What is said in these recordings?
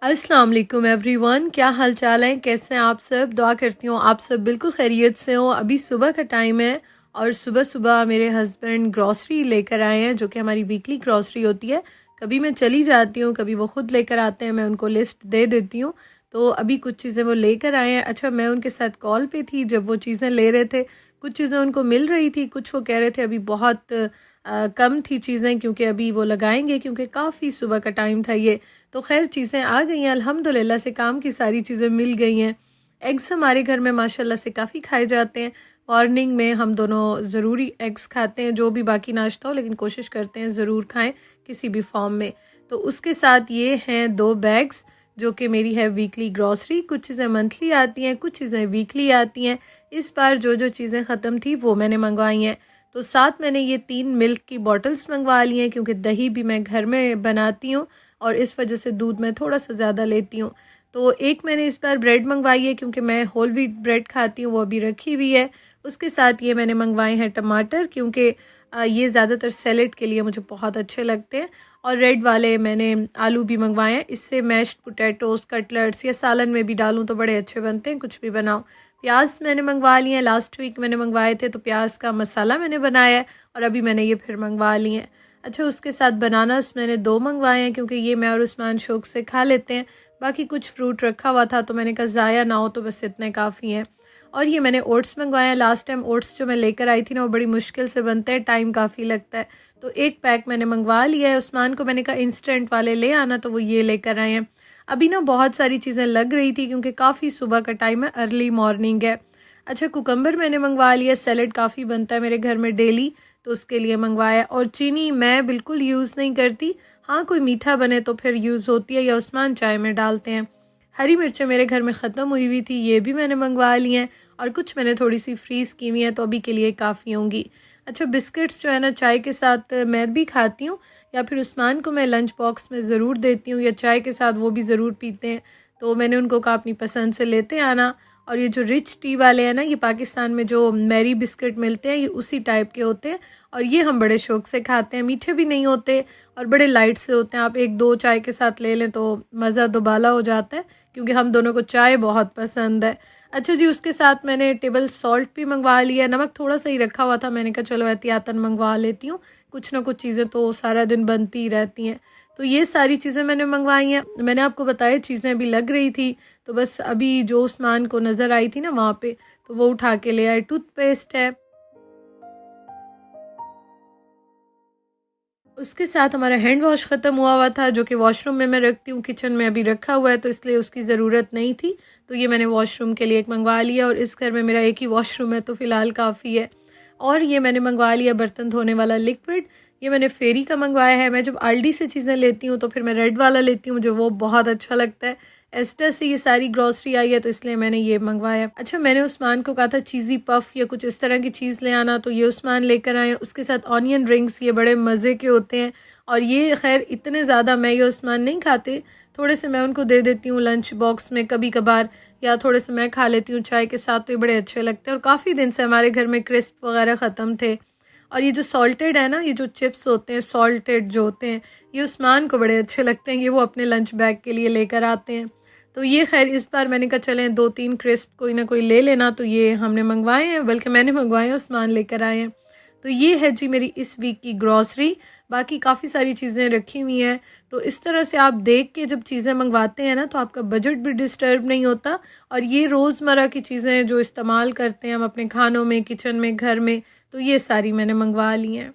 अस्सलाम वालेकुम एवरीवन, क्या हाल चाल है, कैसे हैं आप सब। दुआ करती हूँ आप सब बिल्कुल खैरियत से हो। अभी सुबह का टाइम है और सुबह सुबह मेरे हस्बैंड ग्रॉसरी लेकर आए हैं, जो कि हमारी वीकली ग्रॉसरी होती है। कभी मैं चली जाती हूँ, कभी वो ख़ुद लेकर आते हैं, मैं उनको लिस्ट दे देती हूँ। तो अभी कुछ चीज़ें वो लेकर आए हैं। अच्छा, मैं उनके साथ कॉल पे थी जब वो चीज़ें ले रहे थे। कुछ चीज़ें उनको मिल रही थी, कुछ वो कह रहे थे अभी बहुत कम थी चीज़ें, क्योंकि अभी वो लगाएंगे, क्योंकि काफ़ी सुबह का टाइम था ये। तो खैर चीज़ें आ गई हैं अल्हम्दुलिल्लाह से, काम की सारी चीज़ें मिल गई हैं। एग्स हमारे घर में माशाल्लाह से काफ़ी खाए जाते हैं। मॉर्निंग में हम दोनों ज़रूरी एग्स खाते हैं, जो भी बाकी नाश्ता हो, लेकिन कोशिश करते हैं ज़रूर खाएं किसी भी फॉर्म में। तो उसके साथ ये हैं 2 बैग्स, जो कि मेरी है वीकली ग्रॉसरी। कुछ चीज़ें मंथली आती हैं, कुछ चीज़ें वीकली आती हैं। इस बार जो जो चीज़ें ख़त्म थी वो मैंने मंगवाई हैं। तो साथ मैंने ये 3 मिल्क की बॉटल्स मंगवा ली हैं, क्योंकि दही भी मैं घर में बनाती हूँ और इस वजह से दूध मैं थोड़ा सा ज़्यादा लेती हूँ। तो एक मैंने इस बार ब्रेड मंगवाई है, क्योंकि मैं होल व्हीट ब्रेड खाती हूँ, वो अभी रखी हुई है। उसके साथ ये मैंने मंगवाए हैं टमाटर, क्योंकि ये ज़्यादातर सैलेड के लिए मुझे बहुत अच्छे लगते हैं। और रेड वाले मैंने आलू भी मंगवाए हैं, इससे मैश्ड पोटैटोज़, कटलेट्स या सालन में भी डालूँ तो बड़े अच्छे बनते हैं, कुछ भी बनाओ। प्याज मैंने मंगवा लिए हैं, लास्ट वीक मैंने मंगवाए थे, तो प्याज का मसाला मैंने बनाया है और अभी मैंने ये फिर मंगवा लिए हैं। अच्छा, उसके साथ बनानास मैंने 2 मंगवाए हैं, क्योंकि ये मैं और उस्मान शौक से खा लेते हैं। बाकी कुछ फ्रूट रखा हुआ था, तो मैंने कहा ज़ाया ना हो, तो बस इतने काफ़ी हैं। और ये मैंने ओट्स मंगवाए हैं। लास्ट टाइम ओट्स जो मैं लेकर आई थी ना, वो बड़ी मुश्किल से बनते हैं, टाइम काफ़ी लगता है। तो एक पैक मैंने मंगवा लिया है। उस्मान को मैंने कहा इंस्टेंट वाले ले आना, तो वो ये लेकर आए हैं। अभी ना बहुत सारी चीज़ें लग रही थी, क्योंकि काफ़ी सुबह का टाइम है, अर्ली मॉर्निंग है। अच्छा, कुकम्बर मैंने मंगवा लिया। सैलेड काफ़ी बनता है मेरे घर में डेली, तो उसके लिए मंगवाया। और चीनी मैं बिल्कुल यूज़ नहीं करती, हाँ कोई मीठा बने तो फिर यूज़ होती है, या उस्मान चाय में डालते हैं। हरी मिर्चें मेरे घर में ख़त्म हुई थी, ये भी मैंने मंगवा ली हैं। और कुछ मैंने थोड़ी सी फ्रीज़ की हुई हैं, तो अभी के लिए काफ़ी होंगी। अच्छा, बिस्किट्स जो है ना, चाय के साथ मैं भी खाती हूँ, या फिर उस्मान को मैं लंच बॉक्स में ज़रूर देती हूँ, या चाय के साथ वो भी ज़रूर पीते हैं। तो मैंने उनको कहा अपनी पसंद से लेते आना। और ये जो रिच टी वाले हैं ना, ये पाकिस्तान में जो मैरी बिस्किट मिलते हैं, ये उसी टाइप के होते हैं। और ये हम बड़े शौक से खाते हैं, मीठे भी नहीं होते और बड़े लाइट से होते हैं। आप 1-2 चाय के साथ ले लें तो मज़ा दोबाला हो जाता है, क्योंकि हम दोनों को चाय बहुत पसंद है। अच्छा जी, उसके साथ मैंने टेबल सॉल्ट भी मंगवा लिया। नमक थोड़ा सा ही रखा हुआ था, मैंने कहा चलो एहतियातन मंगवा लेती हूँ, कुछ ना कुछ चीज़ें तो सारा दिन बनती ही रहती हैं। तो ये सारी चीज़ें मैंने मंगवाई हैं। मैंने आपको बताया चीज़ें अभी लग रही थी, तो बस अभी जो उस्मान को नज़र आई थी ना वहाँ पे, तो वो उठा के ले आए। टूथपेस्ट है, उसके साथ हमारा हैंड वॉश ख़त्म हुआ था, जो कि वॉशरूम में मैं रखती हूँ, किचन में अभी रखा हुआ है, तो इसलिए उसकी ज़रूरत नहीं थी। तो ये मैंने वॉशरूम के लिए एक मंगवा लिया, और इस घर में मेरा एक ही वॉशरूम है, तो फ़िलहाल काफ़ी है। और ये मैंने मंगवा लिया बर्तन धोने वाला लिक्विड। ये मैंने फेरी का मंगवाया है। मैं जब आल्डी से चीज़ें लेती हूँ तो फिर मैं रेड वाला लेती हूँ, मुझे वो बहुत अच्छा लगता है। एस्टा से ये सारी ग्रॉसरी आई है, तो इसलिए मैंने ये मंगवाया। अच्छा, मैंने उस्मान को कहा था चीज़ी पफ या कुछ इस तरह की चीज़ ले आना, तो ये उस्मान लेकर आए। उसके साथ ऑनियन रिंग्स, ये बड़े मज़े के होते हैं। और ये खैर इतने ज़्यादा मैं या उस्मान नहीं खाते, थोड़े से मैं उनको दे देती हूँ लंच बॉक्स में कभी कभार, या थोड़े से मैं खा लेती हूँ चाय के साथ, तो ये बड़े अच्छे लगते हैं। और काफ़ी दिन से हमारे घर में क्रिस्प वगैरह ख़त्म थे। और ये जो सॉल्टेड है ना, ये जो चिप्स होते हैं सॉल्टेड जो होते हैं, ये उस्मान को बड़े अच्छे लगते हैं, ये वो अपने लंच बैग के लिए लेकर आते हैं। तो ये खैर इस बार मैंने कहा चलें 2-3 क्रिस्प कोई ना कोई ले लेना, तो ये हमने मंगवाए हैं, बल्कि मैंने मंगवाए हैं, उस्मान लेकर आए हैं। तो ये है जी मेरी इस वीक की ग्रॉसरी। बाकी काफ़ी सारी चीज़ें रखी हुई हैं। तो इस तरह से आप देख के जब चीज़ें मंगवाते हैं ना, तो आपका बजट भी डिस्टर्ब नहीं होता। और ये रोज़मर्रा की चीज़ें जो इस्तेमाल करते हैं हम अपने खानों में, किचन में, घर में, तो ये सारी मैंने मंगवा ली हैं।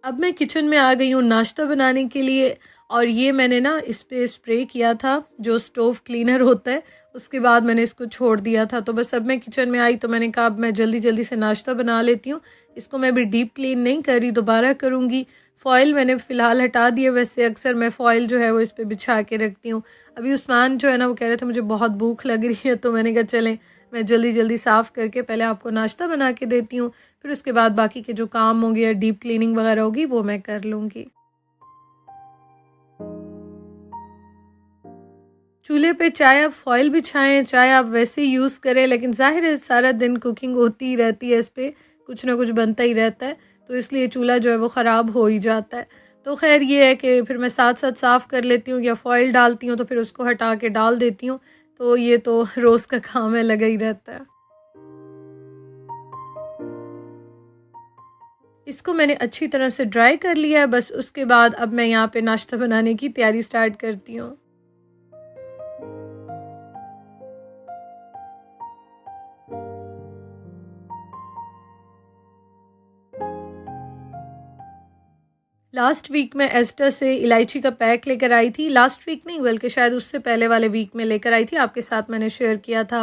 अब मैं किचन में आ गई हूँ नाश्ता बनाने के लिए। और ये मैंने ना इस पे स्प्रे किया था, जो स्टोव क्लीनर होता है, उसके बाद मैंने इसको छोड़ दिया था। तो बस अब मैं किचन में आई, तो मैंने कहा अब मैं जल्दी जल्दी से नाश्ता बना लेती हूँ। इसको मैं अभी डीप क्लीन नहीं कर रही, दोबारा करूँगी। फ़ॉइल मैंने फ़िलहाल हटा दिया, वैसे अक्सर मैं फ़ॉइल जो है वो इस पे बिछा के रखती हूँ। अभी उस्मान जो है ना, वो कह रहे थे मुझे बहुत भूख लग रही है, तो मैंने कहा चलें मैं जल्दी जल्दी साफ़ करके पहले आपको नाश्ता बना के देती हूँ, फिर उसके बाद बाकी के जो काम होंगे या डीप क्लीनिंग वगैरह होगी वो मैं कर लूँगी। चूल्हे पे चाहे आप फॉइल बिछाएं, चाहे आप वैसे ही यूज़ करें, लेकिन ज़ाहिर है सारा दिन कुकिंग होती ही रहती है, इस पे कुछ ना कुछ बनता ही रहता है। तो इसलिए चूल्हा जो है वो ख़राब हो ही जाता है। तो खैर ये है कि फिर मैं साथ साथ साफ़ कर लेती हूँ या फॉइल डालती हूँ तो फिर उसको हटा के डाल देती हूँ। तो ये तो रोज़ का काम है, लगा ही रहता है। इसको मैंने अच्छी तरह से ड्राई कर लिया है। बस उसके बाद अब मैं यहाँ पे नाश्ता बनाने की तैयारी स्टार्ट करती हूँ। लास्ट वीक मैं एस्टा से इलायची का पैक लेकर आई थी। लास्ट वीक नहीं बल्कि शायद उससे पहले वाले वीक में लेकर आई थी, आपके साथ मैंने शेयर किया था।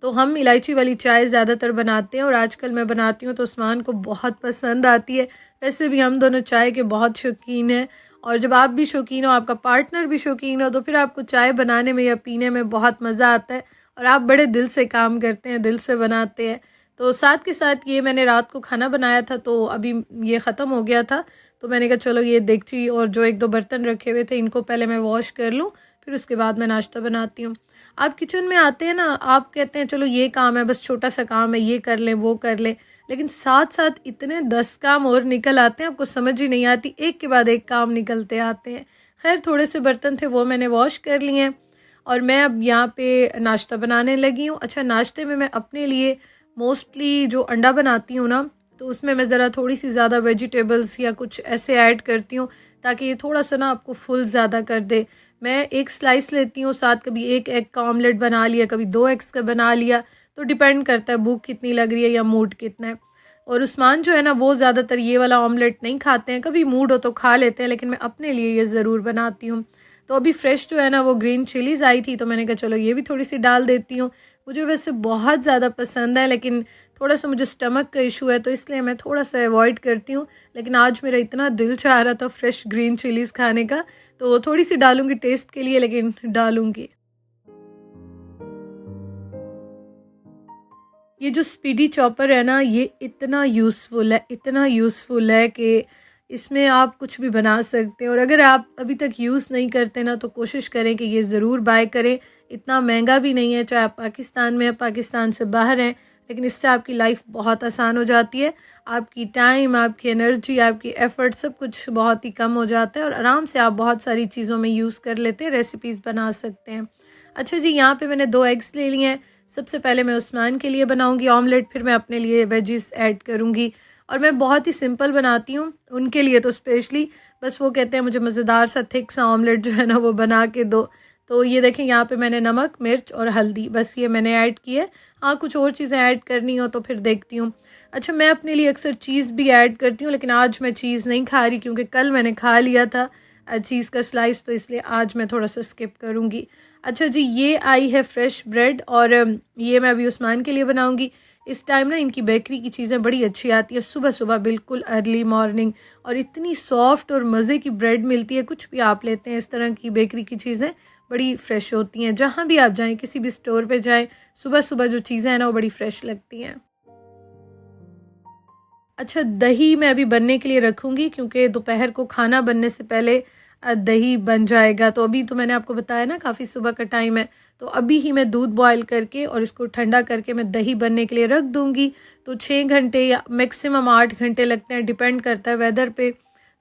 तो हम इलायची वाली चाय ज़्यादातर बनाते हैं और आजकल मैं बनाती हूँ तो उस्मान को बहुत पसंद आती है। वैसे भी हम दोनों चाय के बहुत शौकीन हैं, और जब आप भी शौकीन हो, आपका पार्टनर भी शौकीन हो, तो फिर आपको चाय बनाने में या पीने में बहुत मज़ा आता है और आप बड़े दिल से काम करते हैं, दिल से बनाते हैं। तो साथ के साथ ये मैंने रात को खाना बनाया था तो अभी ये ख़त्म हो गया था, तो मैंने कहा चलो ये देगची और जो एक दो बर्तन रखे हुए थे इनको पहले मैं वॉश कर लूँ, फिर उसके बाद मैं नाश्ता बनाती हूँ। आप किचन में आते हैं ना, आप कहते हैं चलो ये काम है, बस छोटा सा काम है, ये कर लें वो कर लें, लेकिन साथ साथ इतने 10 काम और निकल आते हैं, आपको समझ ही नहीं आती, एक के बाद एक काम निकलते आते हैं। खैर थोड़े से बर्तन थे वो मैंने वॉश कर लिए हैं और मैं अब यहाँ पे नाश्ता बनाने लगी हूँ। अच्छा, नाश्ते में मैं अपने लिए मोस्टली जो अंडा बनाती हूँ ना, तो उसमें मैं ज़रा थोड़ी सी ज़्यादा वेजिटेबल्स या कुछ ऐसे ऐड करती हूँ ताकि ये थोड़ा सा ना आपको फुल ज़्यादा कर दे। मैं एक स्लाइस लेती हूँ, साथ कभी एक एग का ऑमलेट बना लिया, कभी 2 एग्स का बना लिया, तो डिपेंड करता है भूख कितनी लग रही है या मूड कितना है। और उस्मान जो है ना वो ज़्यादातर ये वाला ऑमलेट नहीं खाते हैं, कभी मूड हो तो खा लेते हैं, लेकिन मैं अपने लिए ये ज़रूर बनाती हूँ। तो अभी फ्रेश जो है ना वो ग्रीन चिलीज़ आई थी तो मैंने कहा चलो ये भी थोड़ी सी डाल देती हूँ। मुझे वैसे बहुत ज़्यादा पसंद है, लेकिन थोड़ा सा मुझे स्टमक का इशू है तो इसलिए मैं थोड़ा सा अवॉइड करती हूँ। लेकिन आज मेरा इतना दिल चाह रहा था फ्रेश ग्रीन चिलीज़ खाने का, तो थोड़ी सी डालूंगी टेस्ट के लिए, लेकिन डालूंगी। ये जो स्पीडी चॉपर है ना, ये इतना यूज़फुल है, इतना यूज़फुल है कि इसमें आप कुछ भी बना सकते हैं। और अगर आप अभी तक यूज़ नहीं करते ना तो कोशिश करें कि ये ज़रूर बाय करें। इतना महंगा भी नहीं है, चाहे आप पाकिस्तान में हैं, पाकिस्तान से बाहर हैं, लेकिन इससे आपकी लाइफ बहुत आसान हो जाती है। आपकी टाइम, आपकी एनर्जी, आपकी एफ़र्ट सब कुछ बहुत ही कम हो जाता है और आराम से आप बहुत सारी चीज़ों में यूज़ कर लेते हैं, रेसिपीज़ बना सकते हैं। अच्छा जी, यहाँ पे मैंने 2 एग्स ले लिए हैं। सबसे पहले मैं उस्मान के लिए बनाऊंगी ऑमलेट, फिर मैं अपने लिए वेजिस ऐड करूंगी। और मैं बहुत ही सिंपल बनाती हूँ, उनके लिए तो स्पेशली बस वो कहते हैं मुझे मज़ेदार सा थिक सा ऑमलेट जो है ना वो बना के दो। तो ये देखें यहाँ पे मैंने नमक, मिर्च और हल्दी बस ये मैंने ऐड की है। हाँ, कुछ और चीज़ें ऐड करनी हो तो फिर देखती हूँ। अच्छा, मैं अपने लिए अक्सर चीज़ भी ऐड करती हूँ, लेकिन आज मैं चीज़ नहीं खा रही क्योंकि कल मैंने खा लिया था चीज़ का स्लाइस, तो इसलिए आज मैं थोड़ा सा स्किप करूँगी। अच्छा जी, ये आई है फ्रेश ब्रेड और ये मैं अभी उस्मान के लिए बनाऊँगी। इस टाइम ना इनकी बेकरी की चीज़ें बड़ी अच्छी आती है, सुबह सुबह बिल्कुल अर्ली मॉर्निंग, और इतनी सॉफ्ट और मज़े की ब्रेड मिलती है। कुछ भी आप लेते हैं इस तरह की बेकरी की चीज़ें बड़ी फ़्रेश होती हैं। जहाँ भी आप जाएँ, किसी भी स्टोर पे जाएँ, सुबह सुबह जो चीज़ें हैं ना वो बड़ी फ़्रेश लगती हैं। अच्छा, दही मैं अभी बनने के लिए रखूँगी क्योंकि दोपहर को खाना बनने से पहले दही बन जाएगा। तो अभी तो मैंने आपको बताया ना काफ़ी सुबह का टाइम है, तो अभी ही मैं दूध बॉयल करके और इसको ठंडा करके मैं दही बनने के लिए रख दूँगी। तो 6 घंटे या मैक्सिमम 8 घंटे लगते हैं, डिपेंड करता है वेदर पे।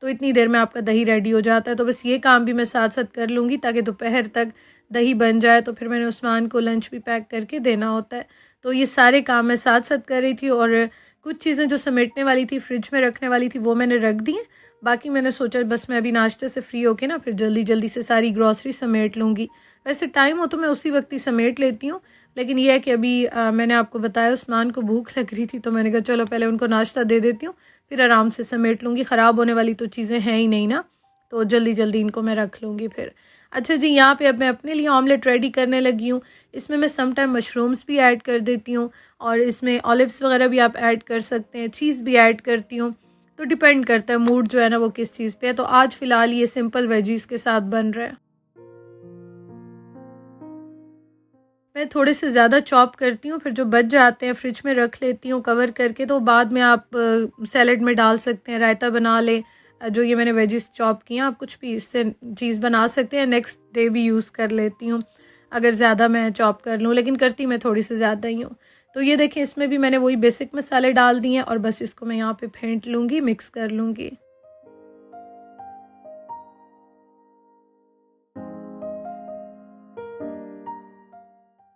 तो इतनी देर में आपका दही रेडी हो जाता है। तो बस ये काम भी मैं साथ साथ कर लूँगी ताकि दोपहर तक दही बन जाए। तो फिर मैंने उस्मान को लंच भी पैक करके देना होता है। तो ये सारे काम मैं साथ साथ कर रही थी और कुछ चीज़ें जो समेटने वाली थी, फ्रिज में रखने वाली थी, वो मैंने रख दी हैं। बाकी मैंने सोचा बस मैं अभी नाश्ते से फ्री होके ना फिर जल्दी जल्दी से सारी ग्रॉसरी समेट लूँगी। वैसे टाइम हो तो मैं उसी वक्त ही समेट लेती हूँ, लेकिन यह है कि अभी मैंने आपको बताया उस्मान को भूख लग रही थी तो मैंने कहा चलो पहले उनको नाश्ता दे देती हूँ, फिर आराम से समेट लूँगी। ख़राब होने वाली तो चीज़ें हैं ही नहीं ना, तो जल्दी जल्दी इनको मैं रख लूँगी फिर। अच्छा जी, यहाँ पे अब मैं अपने लिए ऑमलेट रेडी करने लगी हूँ। इसमें मैं सम टाइम मशरूम्स भी ऐड कर देती हूँ और इसमें ऑलिव्स वगैरह भी आप ऐड कर सकते हैं, चीज़ भी ऐड करती हूँ। तो डिपेंड करता है मूड जो है ना वो किस चीज़ पे है। तो आज फ़िलहाल ये सिंपल वेजीज़ के साथ बन रहा है। मैं थोड़े से ज़्यादा चॉप करती हूँ, फिर जो बच जाते हैं फ्रिज में रख लेती हूँ कवर करके। तो बाद में आप सैलेड में डाल सकते हैं, रायता बना लें। जो ये मैंने वेजिस चॉप किए हैं, आप कुछ भी इससे चीज़ बना सकते हैं। नेक्स्ट डे भी यूज़ कर लेती हूँ अगर ज़्यादा मैं चॉप कर लूँ, लेकिन करती मैं थोड़ी सी ज़्यादा ही हूँ। तो ये देखें, इसमें भी मैंने वही बेसिक मसाले डाल दिए हैं और बस इसको मैं यहाँ पे फेंट लूँगी, मिक्स कर लूँगी।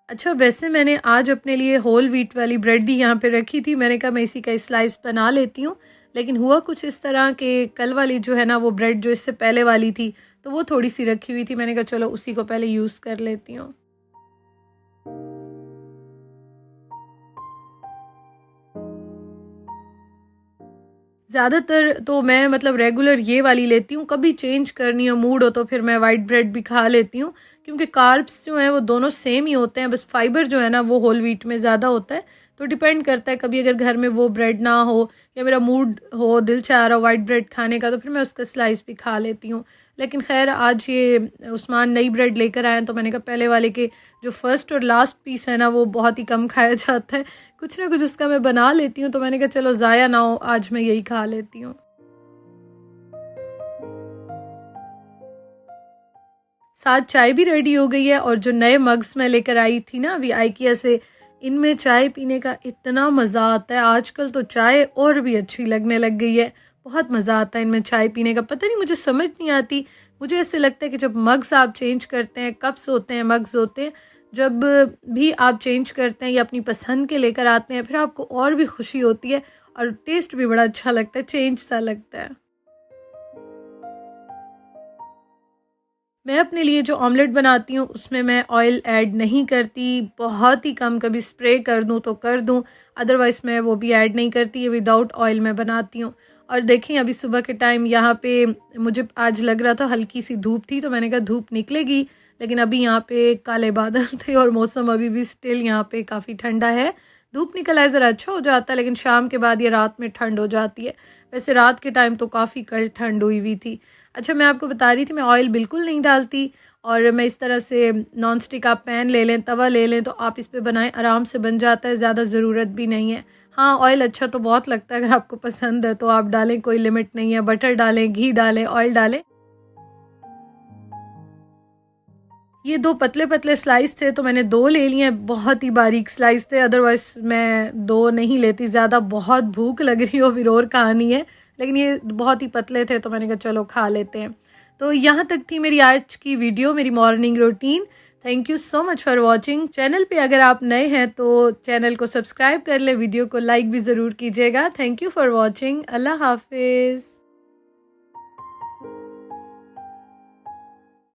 अच्छा, वैसे मैंने आज अपने लिए होल व्हीट वाली ब्रेड भी यहाँ पे रखी थी। मैंने कहा मैं इसी का स्लाइस बना लेती हूँ, लेकिन हुआ कुछ इस तरह कि कल वाली जो है ना वो ब्रेड जो इससे पहले वाली थी तो वो थोड़ी सी रखी हुई थी। मैंने कहा चलो उसी को पहले यूज़ कर लेती हूँ। ज़्यादातर तो मैं मतलब रेगुलर ये वाली लेती हूँ, कभी चेंज करनी हो मूड हो तो फिर मैं वाइट ब्रेड भी खा लेती हूँ, क्योंकि कार्ब्स जो हैं वो दोनों सेम ही होते हैं, बस फाइबर जो है ना वो होल व्हीट में ज़्यादा होता है। तो डिपेंड करता है, कभी अगर घर में वो ब्रेड ना हो या मेरा मूड हो, दिल चाह रहा हो वाइट ब्रेड खाने का, तो फिर मैं उसका स्लाइस भी खा लेती हूँ। लेकिन खैर आज ये उस्मान नई ब्रेड लेकर आए हैं तो मैंने कहा पहले वाले के जो फर्स्ट और लास्ट पीस है ना वो बहुत ही कम खाया जाता है, कुछ ना कुछ उसका मैं बना लेती हूँ, तो मैंने कहा चलो ज़ाया ना हो, आज मैं यही खा लेती हूँ। साथ चाय भी रेडी हो गई है और जो नए मग्स मैं लेकर आई थी ना अभी IKEA से, इनमें चाय पीने का इतना मज़ा आता है। आजकल तो चाय और भी अच्छी लगने लग गई है, बहुत मज़ा आता है इनमें चाय पीने का। पता नहीं मुझे समझ नहीं आती, मुझे ऐसे लगता है कि जब मग्स आप चेंज करते हैं, कप्स होते हैं, मग्स होते हैं, जब भी आप चेंज करते हैं या अपनी पसंद के लेकर आते हैं, फिर आपको और भी खुशी होती है और टेस्ट भी बड़ा अच्छा लगता है, चेंज सा लगता है। मैं अपने लिए जो ऑमलेट बनाती हूँ उसमें मैं ऑयल ऐड नहीं करती, बहुत ही कम, कभी स्प्रे कर दूँ तो कर दूँ, अदरवाइज़ मैं वो भी ऐड नहीं करती, ये विदाउट ऑयल मैं बनाती हूँ। और देखें अभी सुबह के टाइम यहाँ पे मुझे आज लग रहा था हल्की सी धूप थी, तो मैंने कहा धूप निकलेगी, लेकिन अभी यहाँ पे काले बादल थे और मौसम अभी भी स्टिल यहाँ पे काफ़ी ठंडा है। धूप निकल आए ज़रा अच्छा हो जाता है, लेकिन शाम के बाद ये रात में ठंड हो जाती है। वैसे रात के टाइम तो काफ़ी कल ठंड हुई थी। अच्छा, मैं आपको बता रही थी मैं ऑयल बिल्कुल नहीं डालती, और मैं इस तरह से नॉन स्टिक आप पैन ले लें, तवा ले लें, तो आप इस पे बनाएं, आराम से बन जाता है, ज़्यादा ज़रूरत भी नहीं है। हाँ, ऑयल अच्छा तो बहुत लगता है, अगर आपको पसंद है तो आप डालें, कोई लिमिट नहीं है, बटर डालें, घी डालें, ऑयल डालें। ये 2 पतले-पतले स्लाइस थे तो मैंने 2 ले लिए हैं, बहुत ही बारीक स्लाइस थे, अदरवाइज़ मैं 2 नहीं लेती ज़्यादा, बहुत भूख लग रही हो फिर और कहानी है, लेकिन ये बहुत ही पतले थे तो मैंने कहा चलो खा लेते हैं। तो यहाँ तक थी मेरी आज की वीडियो, मेरी morning routine. Thank you so much for watching. Channel पे अगर आप नए हैं तो चैनल को सब्सक्राइब कर लें, वीडियो को लाइक भी ज़रूर कीजिएगा। Thank you for watching. अल्लाह हाफिज़।